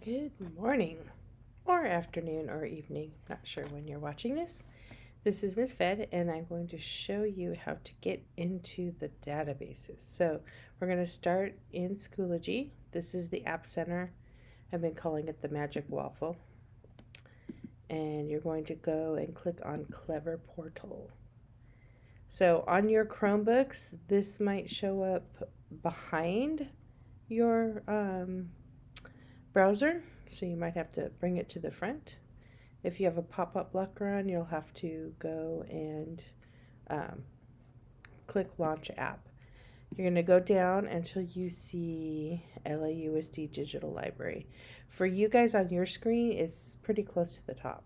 Good morning, or afternoon, or evening. Not sure when you're watching this. This is Miss Fed, and I'm going to show you how to get into the databases. So we're going to start in Schoology. This is the App Center. I've been calling it the Magic Waffle. And you're going to go and click on Clever Portal. So on your Chromebooks, this might show up behind your browser, so you might have to bring it to the front. If you have a pop-up blocker on, you'll have to go and click Launch App. You're going to go down until you see LAUSD Digital Library. For you guys on your screen, it's pretty close to the top.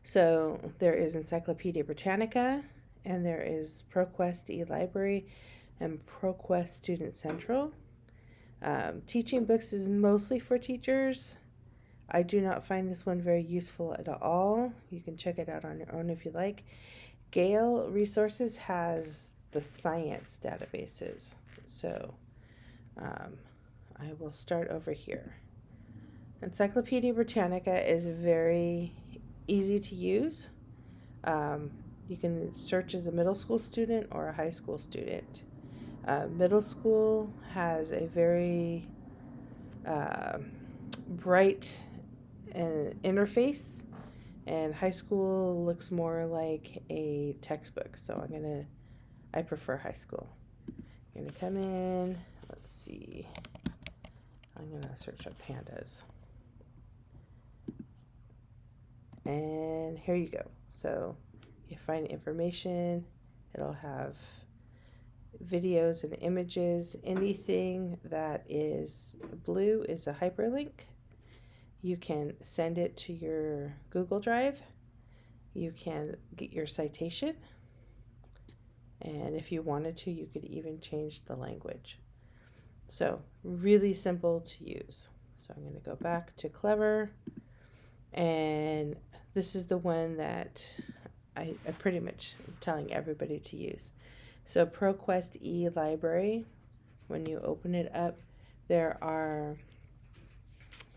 So there is Encyclopedia Britannica, and there is ProQuest eLibrary and ProQuest Student Central. Teaching books is mostly for teachers. I do not find this one very useful at all. You can check it out on your own if you like. Gale Resources has the science databases. So I will start over here. Encyclopedia Britannica is very easy to use. You can search as a middle school student or a high school student. Middle school has a very bright interface, and high school looks more like a textbook. So I prefer high school. I'm gonna come in. Let's see. I'm gonna search up pandas. And here you go. So you find information. It'll have videos and images. Anything that is blue is a hyperlink. You can send it to your Google Drive. You can get your citation. And if you wanted to, you could even change the language. So really simple to use. So I'm going to go back to Clever. And this is the one that I pretty much am telling everybody to use. So ProQuest eLibrary, when you open it up, there are,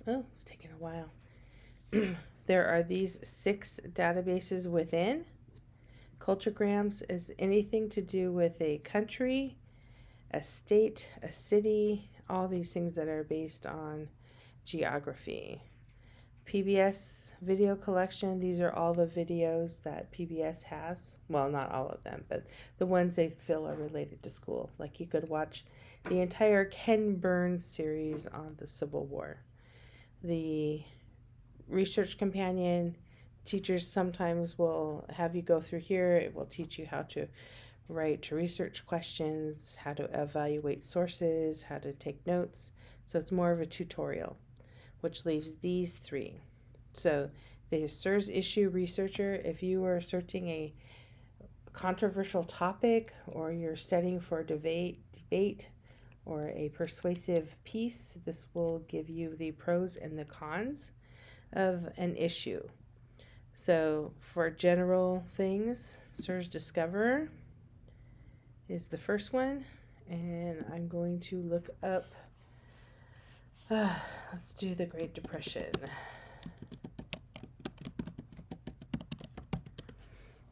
it's taking a while. There are these 6 databases within. Culturegrams is anything to do with a country, a state, a city, all these things that are based on geography. PBS video collection, these are all the videos that PBS has. Well, not all of them, but the ones they feel are related to school. Like you could watch the entire Ken Burns series on the Civil War. The research companion, teachers sometimes will have you go through here. It will teach you how to write research questions, how to evaluate sources, how to take notes. So it's more of a tutorial, which leaves these 3. So the SIRS issue researcher, if you are searching a controversial topic, or you're studying for a debate or a persuasive piece, this will give you the pros and the cons of an issue. So for general things, SIRS Discoverer is the first one, and I'm going to look up, let's do the Great Depression.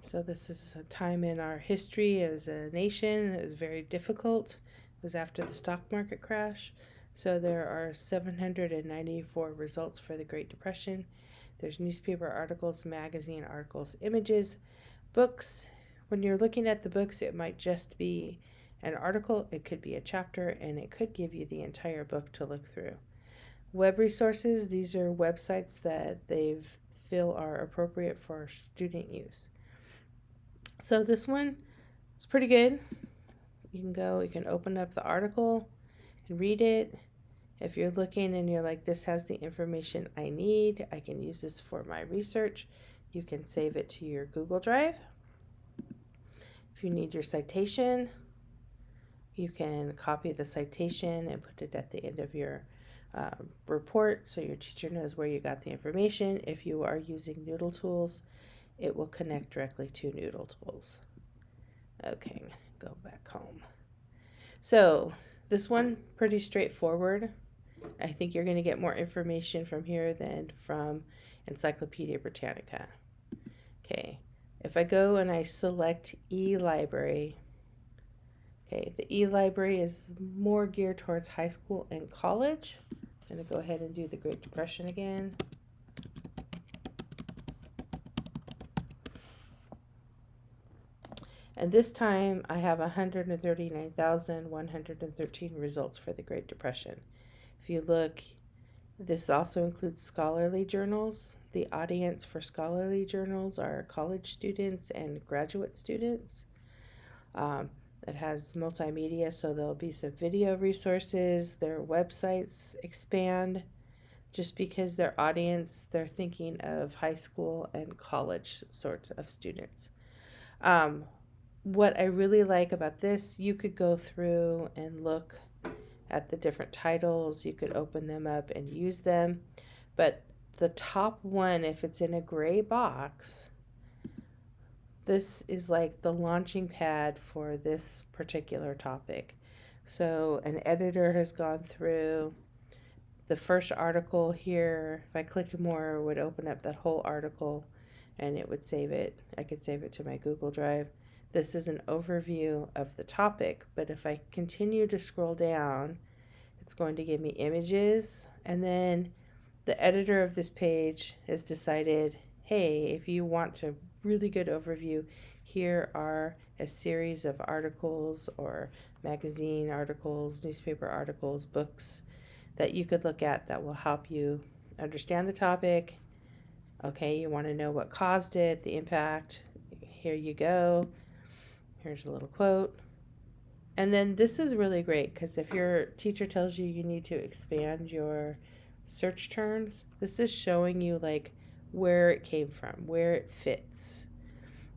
So this is a time in our history as a nation that was very difficult. It was after the stock market crash. So there are 794 results for the Great Depression. There's newspaper articles, magazine articles, images, books. When you're looking at the books, it might just be an article, it could be a chapter, and it could give you the entire book to look through. Web resources, these are websites that they feel are appropriate for student use. So this one is pretty good. You can open up the article and read it. If you're looking and you're like, this has the information I need, I can use this for my research, you can save it to your Google Drive. If you need your citation, you can copy the citation and put it at the end of your report so your teacher knows where you got the information. If you are using Noodle Tools, it will connect directly to Noodle Tools. Okay, go back home. So this one, pretty straightforward. I think you're going to get more information from here than from Encyclopedia Britannica. Okay, if I go and I select e-library, okay, the e-library is more geared towards high school and college. I'm going to go ahead and do the Great Depression again. And this time I have 139,113 results for the Great Depression. If you look, this also includes scholarly journals. The audience for scholarly journals are college students and graduate students. It has multimedia, so there'll be some video resources. Their websites expand just because their audience, they're thinking of high school and college sorts of students. What I really like about this, you could go through and look at the different titles. You could open them up and use them. But the top one, if it's in a gray box, this is like the launching pad for this particular topic. So an editor has gone through the first article here. If I clicked more, it would open up that whole article and it would save it. I could save it to my Google Drive. This is an overview of the topic, but if I continue to scroll down, it's going to give me images, and then the editor of this page has decided, hey, if you want a really good overview, here are a series of articles or magazine articles, newspaper articles, books that you could look at that will help you understand the topic. Okay, you want to know what caused it, the impact. Here you go. Here's a little quote. And then this is really great because if your teacher tells you you need to expand your search terms, this is showing you like where it came from, where it fits.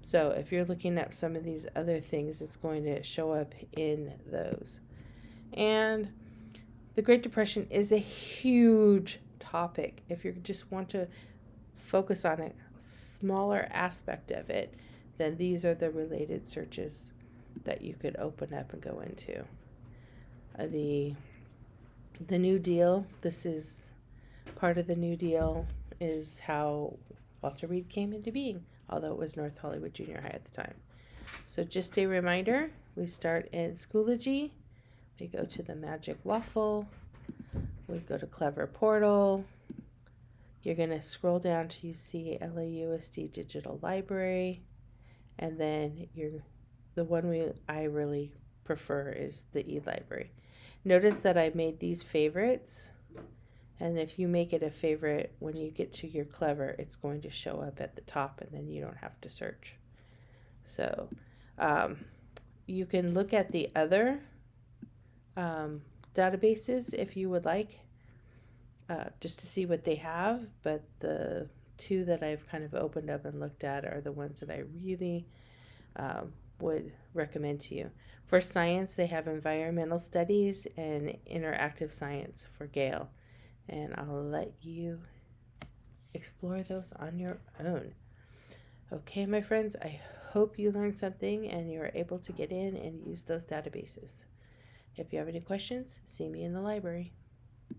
So if you're looking at some of these other things, it's going to show up in those. And the Great Depression is a huge topic. If you just want to focus on a smaller aspect of it, then these are the related searches that you could open up and go into. The New Deal, this is part of the New Deal, is how Walter Reed came into being, although it was North Hollywood Junior High at the time. So just a reminder, we start in Schoology, we go to the Magic Waffle, we go to Clever Portal, you're going to scroll down till you see LAUSD Digital Library, and then the one I really prefer is the e-library. Notice that I made these favorites, and if you make it a favorite, when you get to your Clever, it's going to show up at the top, and then you don't have to search. So you can look at the other databases if you would like, just to see what they have, but the two that I've kind of opened up and looked at are the ones that I really would recommend to you. For science, they have environmental studies and interactive science for Gale, and I'll let you explore those on your own. Okay, my friends, I hope you learned something and you're able to get in and use those databases. If you have any questions, see me in the library.